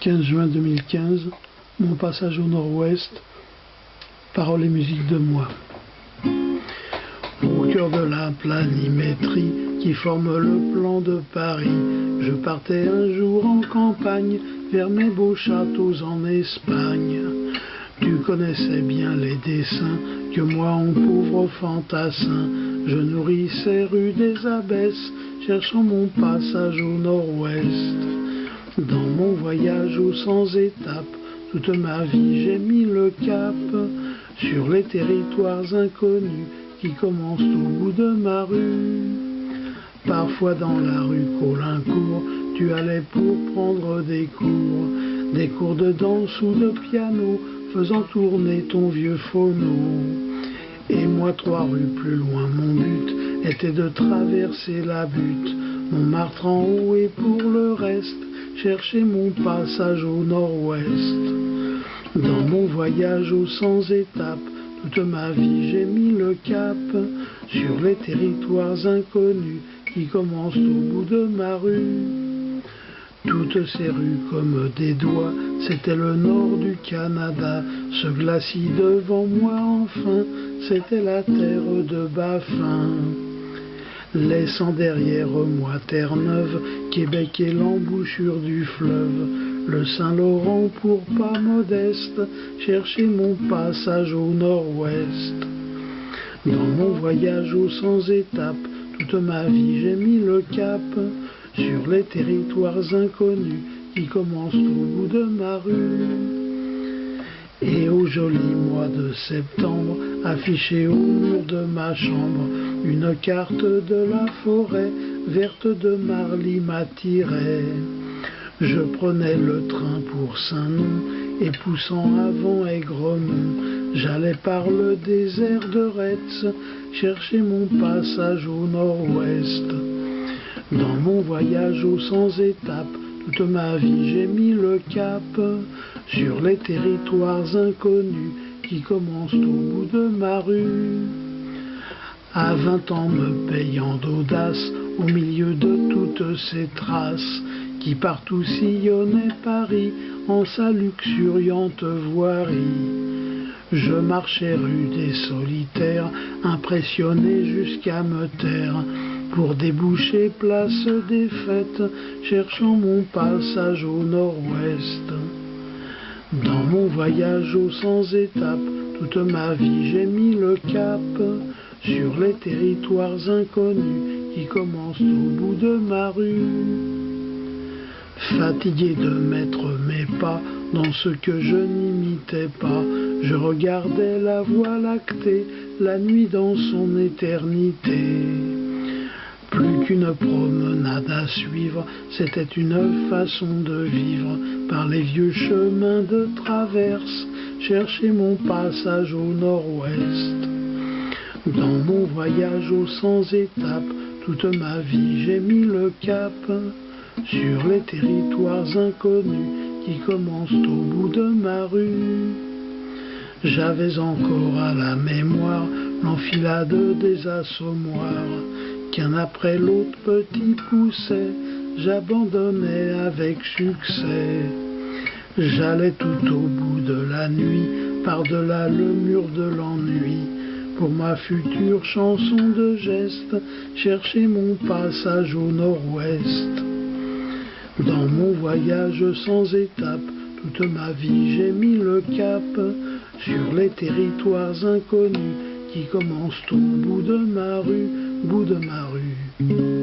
15 juin 2015, mon passage au nord-ouest, paroles et musique de moi. Au cœur de la planimétrie qui forme le plan de Paris, je partais un jour en campagne, vers mes beaux châteaux en Espagne. Tu connaissais bien les dessins que moi, en pauvre fantassin, je nourrissais rue des Abbesses, cherchant mon passage au nord-ouest. Dans mon voyage aux 100 étapes, toute ma vie j'ai mis le cap sur les territoires inconnus qui commencent au bout de ma rue. Parfois dans la rue Caulaincourt, tu allais pour prendre des cours de danse ou de piano, faisant tourner ton vieux phono. Et moi, 3 rues plus loin, mon but était de traverser la butte, Montmartre en haut, et pour le reste, chercher mon passage au nord-ouest. Dans mon voyage aux 100 étapes, toute ma vie j'ai mis le cap sur les territoires inconnus qui commencent au bout de ma rue. Toutes ces rues comme des doigts, c'était le nord du Canada. Ce glacis devant moi enfin, c'était la terre de Baffin. Laissant derrière moi Terre-Neuve, Québec et l'embouchure du fleuve, le Saint-Laurent pour pas modeste, chercher mon passage au nord-ouest. Dans mon voyage aux 100 étapes, toute ma vie j'ai mis le cap sur les territoires inconnus qui commencent au bout de ma rue. Et au joli mois de septembre, affiché au mur de ma chambre, une carte de la forêt verte de Marly m'attirait. Je prenais le train pour Saint-Nom et poussant avant Aigremont, j'allais par le désert de Retz chercher mon passage au nord-ouest. Dans mon voyage aux 100 étapes, toute ma vie j'ai mis le cap sur les territoires inconnus qui commencent au bout de ma rue. À 20 ans me payant d'audace au milieu de toutes ces traces qui partout sillonnaient Paris en sa luxuriante voirie. Je marchais rue des Solitaires, impressionné jusqu'à me taire, pour déboucher place des Fêtes, cherchant mon passage au nord-ouest. Dans mon voyage aux 100 étapes, toute ma vie j'ai mis le cap sur les territoires inconnus qui commencent au bout de ma rue. Fatigué de mettre mes pas dans ce que je n'imitais pas, je regardais la voie lactée, la nuit dans son éternité. Plus qu'une promenade à suivre, c'était une façon de vivre, par les vieux chemins de traverse, chercher mon passage au nord-ouest. Dans mon voyage aux 100 étapes, toute ma vie j'ai mis le cap sur les territoires inconnus qui commencent au bout de ma rue. J'avais encore à la mémoire l'enfilade des assommoirs, qu'un après l'autre petit poussait, j'abandonnais avec succès. J'allais tout au bout de la nuit, par-delà le mur de l'ennui, pour ma future chanson de geste, chercher mon passage au nord-ouest. Dans mon voyage sans étapes, toute ma vie j'ai mis le cap sur les territoires inconnus qui commencent au bout de ma rue, bout de ma rue.